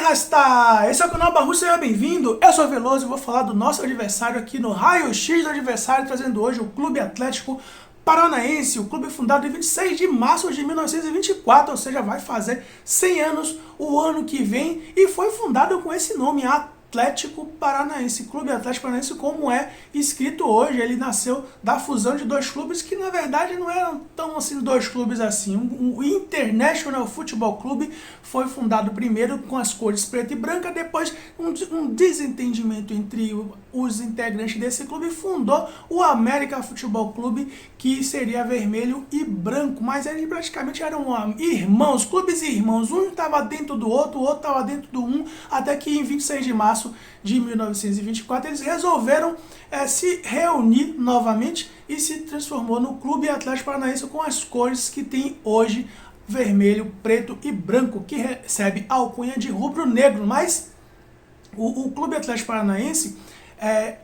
Rasta! Esse é o canal Barru, seja bem-vindo. Eu sou o Veloso e vou falar do nosso adversário aqui no Raio X do Adversário, trazendo hoje o Clube Atlético Paranaense, o clube fundado em 26 de março de 1924, ou seja, vai fazer 100 anos o ano que vem, e foi fundado com esse nome, Atlético Paranaense, Clube Atlético Paranaense, como é escrito hoje. Ele nasceu da fusão de dois clubes que na verdade não eram tão assim dois clubes assim. O International Futebol Clube foi fundado primeiro com as cores preta e branca, depois um desentendimento entre os integrantes desse clube fundou o América Futebol Clube, que seria vermelho e branco, mas eles praticamente eram irmãos, clubes irmãos, um estava dentro do outro, o outro estava dentro do um, até que em 26 de março de 1924 eles resolveram se reunir novamente e se transformou no Clube Atlético Paranaense com as cores que tem hoje, vermelho, preto e branco, que recebe a alcunha de rubro-negro. Mas o Clube Atlético Paranaense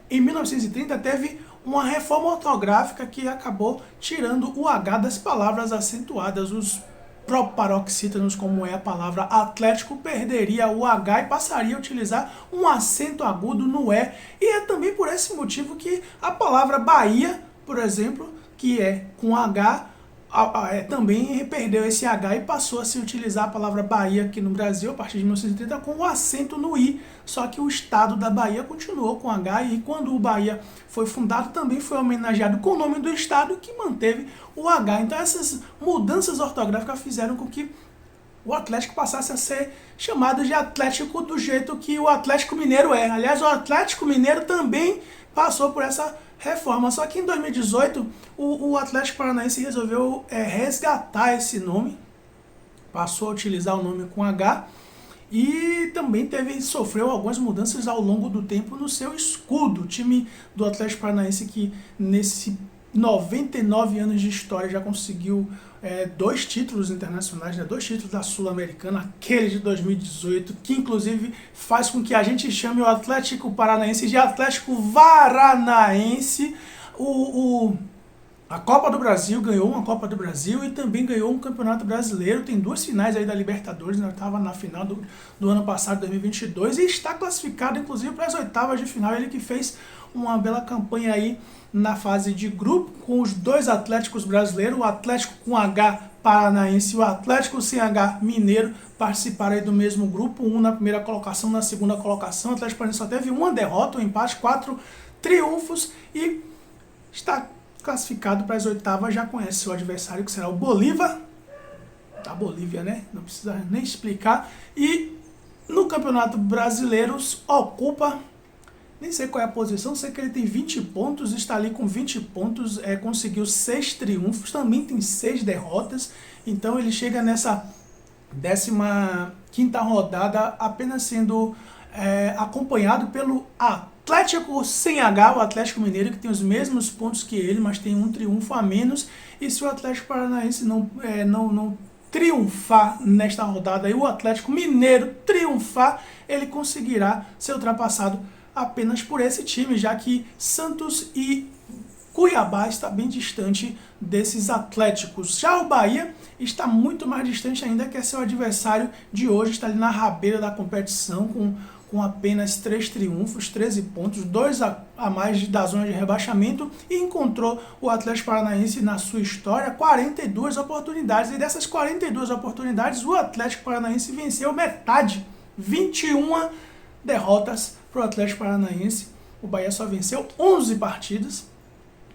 em 1930 teve uma reforma ortográfica que acabou tirando o H das palavras acentuadas. Os proparoxítonos, como é a palavra Atlético, perderia o H e passaria a utilizar um acento agudo no E. E é também por esse motivo que a palavra Bahia, por exemplo, que é com H, também perdeu esse H e passou a se utilizar a palavra Bahia aqui no Brasil a partir de 1930 com o acento no I, só que o estado da Bahia continuou com H, e quando o Bahia foi fundado também foi homenageado com o nome do estado, que manteve o H. Então essas mudanças ortográficas fizeram com que o Atlético passasse a ser chamado de Atlético do jeito que o Atlético Mineiro é. Aliás, o Atlético Mineiro também passou por essa reforma, só que em 2018 o Atlético Paranaense resolveu resgatar esse nome, passou a utilizar o nome com H, e também sofreu algumas mudanças ao longo do tempo no seu escudo. O time do Atlético Paranaense, que nesse 99 anos de história já conseguiu 2 títulos internacionais, 2 títulos da Sul-Americana, aquele de 2018, que inclusive faz com que a gente chame o Atlético Paranaense de Atlético Varanaense. A Copa do Brasil, ganhou uma Copa do Brasil e também ganhou um Campeonato Brasileiro. Tem 2 finais aí da Libertadores, estava na final do ano passado, 2022, e está classificado inclusive para as oitavas de final. Ele que fez uma bela campanha aí na fase de grupo com os 2 Atléticos brasileiros, o Atlético com H Paranaense e o Atlético sem H Mineiro, participaram aí do mesmo grupo, um na primeira colocação, na segunda colocação. O Atlético Paranaense só teve uma derrota, um empate, 4 triunfos e está classificado para as oitavas. Já conhece seu adversário, que será o Bolívar, da Bolívia, né? Não precisa nem explicar. E no Campeonato Brasileiro ocupa, nem sei qual é a posição, sei que ele tem 20 pontos, está ali com 20 pontos, conseguiu 6 triunfos, também tem 6 derrotas, então ele chega nessa 15ª rodada apenas sendo acompanhado pelo Atlético sem H, o Atlético Mineiro, que tem os mesmos pontos que ele, mas tem um triunfo a menos. E se o Atlético Paranaense não triunfar nesta rodada e o Atlético Mineiro triunfar, ele conseguirá ser ultrapassado apenas por esse time, já que Santos e Cuiabá está bem distante desses Atléticos. Já o Bahia está muito mais distante ainda, que é seu adversário de hoje, está ali na rabeira da competição com apenas 3 triunfos, 13 pontos, 2 a mais da zona de rebaixamento, e encontrou o Atlético Paranaense na sua história 42 oportunidades, e dessas 42 oportunidades o Atlético Paranaense venceu metade, 21 derrotas para o Atlético Paranaense. O Bahia só venceu 11 partidas.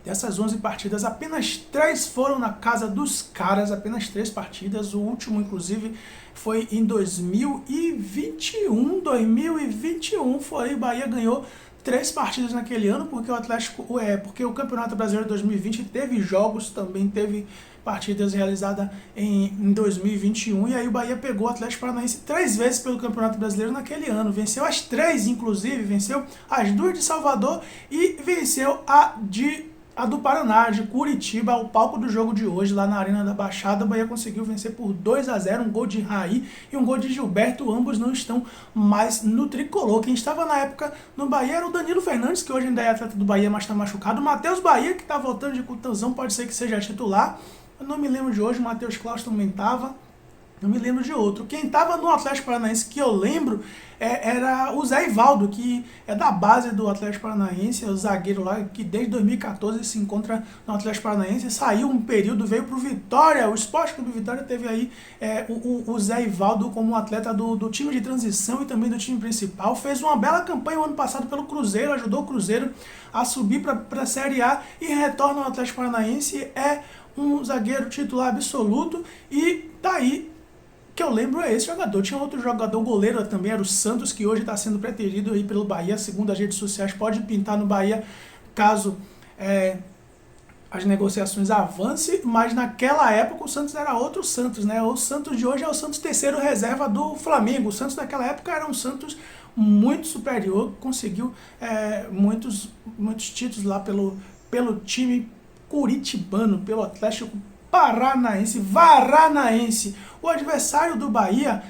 Dessas 11 partidas, apenas 3 foram na casa dos caras, apenas 3 partidas. O último, inclusive, foi em 2021. 2021 foi, o Bahia ganhou 3 partidas naquele ano, porque o Campeonato Brasileiro de 2020 teve jogos, também teve partidas realizadas em 2021, e aí o Bahia pegou o Atlético Paranaense 3 vezes pelo Campeonato Brasileiro naquele ano, venceu as 3, inclusive, venceu as 2 de Salvador e venceu a do Paraná, de Curitiba, o palco do jogo de hoje, lá na Arena da Baixada. O Bahia conseguiu vencer por 2-0, um gol de Raí e um gol de Gilberto. Ambos não estão mais no tricolor. Quem estava na época no Bahia era o Danilo Fernandes, que hoje ainda é atleta do Bahia, mas está machucado. O Matheus Bahia, que está voltando de contusão, pode ser que seja titular. Eu não me lembro de hoje, o Matheus Klaus também estava. não me lembro de outro. Quem estava no Atlético Paranaense que eu lembro era o Zé Ivaldo, que é da base do Atlético Paranaense, é o zagueiro lá que desde 2014 se encontra no Atlético Paranaense, saiu um período, veio para o Vitória, o Sport Clube Vitória teve aí o Zé Ivaldo como atleta do time de transição e também do time principal, fez uma bela campanha o ano passado pelo Cruzeiro, ajudou o Cruzeiro a subir para a Série A e retorna ao Atlético Paranaense, é um zagueiro titular absoluto e tá aí que eu lembro é esse jogador. Tinha outro jogador, goleiro também, era o Santos, que hoje está sendo preterido aí pelo Bahia, segundo as redes sociais, pode pintar no Bahia caso as negociações avancem, mas naquela época o Santos era outro Santos, né? O Santos de hoje é o Santos terceiro reserva do Flamengo. O Santos naquela época era um Santos muito superior, conseguiu muitos títulos lá pelo time curitibano, pelo Atlético Paranaense, Varanaense. O adversário do Bahia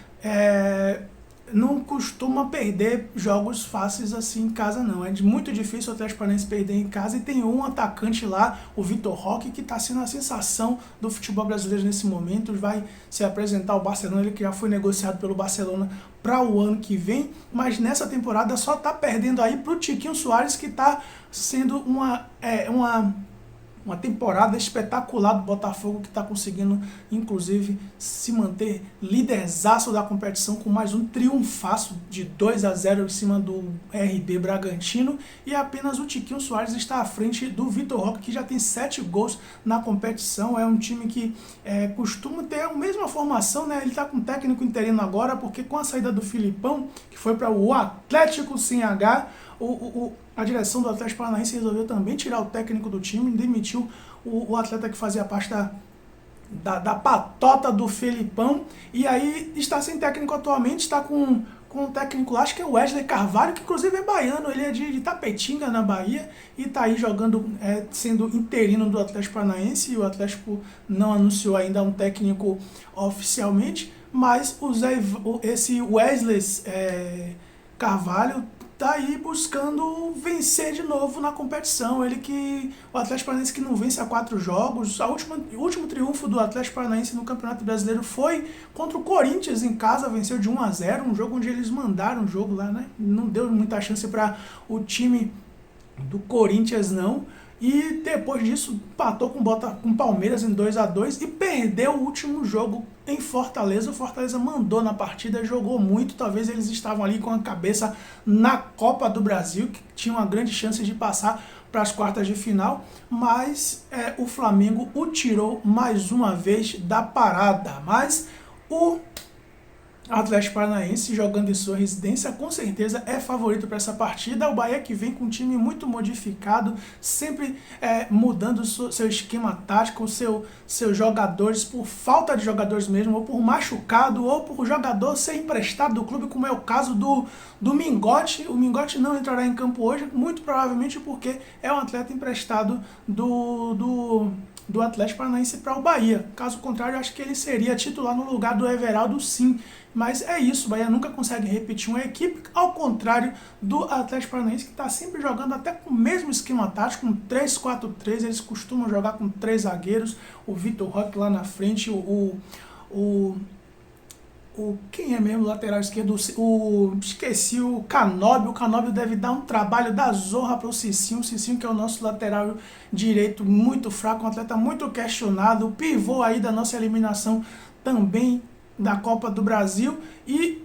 não costuma perder jogos fáceis assim em casa, não. É muito difícil o Atlético Paranaense perder em casa e tem um atacante lá, o Vitor Roque, que está sendo a sensação do futebol brasileiro nesse momento. Vai se apresentar ao Barcelona, ele que já foi negociado pelo Barcelona para o ano que vem, mas nessa temporada só está perdendo aí para o Tiquinho Soares, que está sendo uma temporada espetacular do Botafogo, que está conseguindo, inclusive, se manter líderzaço da competição com mais um triunfaço de 2-0 em cima do RB Bragantino, e apenas o Tiquinho Soares está à frente do Vitor Roque, que já tem 7 gols na competição. É um time que costuma ter a mesma formação, né? Ele está com um técnico interino agora, porque com a saída do Filipão, que foi para o Atlético sem H, a direção do Atlético Paranaense resolveu também tirar o técnico do time, demitiu o atleta que fazia parte da patota do Felipão, e aí está sem técnico atualmente, está com um técnico lá, acho que é o Wesley Carvalho, que inclusive é baiano, ele é de Tapetinga, na Bahia, e está aí jogando, sendo interino do Atlético Paranaense, e o Atlético não anunciou ainda um técnico oficialmente, mas esse Wesley Carvalho tá aí buscando vencer de novo na competição. O Atlético Paranaense que não vence há 4 jogos. O último triunfo do Atlético Paranaense no Campeonato Brasileiro foi contra o Corinthians em casa, venceu de 1-0, um jogo onde eles mandaram o jogo lá, né? Não deu muita chance para o time do Corinthians, não. E depois disso empatou com o Palmeiras em 2-2 e perdeu o último jogo em Fortaleza. O Fortaleza mandou na partida, jogou muito, talvez eles estavam ali com a cabeça na Copa do Brasil, que tinha uma grande chance de passar para as quartas de final, mas o Flamengo o tirou mais uma vez da parada. Mas o Atlético Paranaense, jogando em sua residência, com certeza é favorito para essa partida. O Bahia que vem com um time muito modificado, sempre mudando seu esquema tático, seus jogadores, por falta de jogadores mesmo, ou por machucado, ou por jogador ser emprestado do clube, como é o caso do Mingote. O Mingote não entrará em campo hoje, muito provavelmente porque é um atleta emprestado do Atlético Paranaense para o Bahia. Caso contrário, acho que ele seria titular no lugar do Everaldo, sim. Mas é isso, o Bahia nunca consegue repetir uma equipe, ao contrário do Atlético Paranaense, que está sempre jogando até com o mesmo esquema tático, com 3-4-3, eles costumam jogar com 3 zagueiros, o Vitor Roque lá na frente, quem é mesmo o lateral esquerdo? Esqueci, o Canóbio. O Canóbio deve dar um trabalho da zorra para o Cicinho. O Cicinho, que é o nosso lateral direito muito fraco, um atleta muito questionado, o pivô aí da nossa eliminação também da Copa do Brasil. E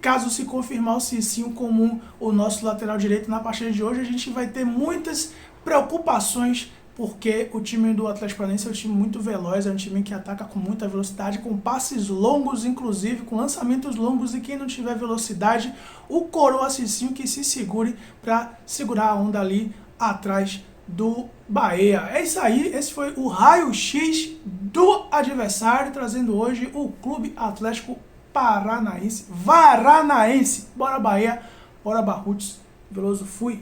caso se confirmar o Cicinho como o nosso lateral direito na partida de hoje, a gente vai ter muitas preocupações, porque o time do Atlético Paranaense é um time muito veloz, é um time que ataca com muita velocidade, com passes longos, inclusive, com lançamentos longos, e quem não tiver velocidade, o Coroa Cicinho que se segure para segurar a onda ali atrás do Bahia. É isso aí, esse foi o raio-x do adversário, trazendo hoje o Clube Atlético Paranaense, Varanaense. Bora Bahia, bora Barruts, Veloso, fui!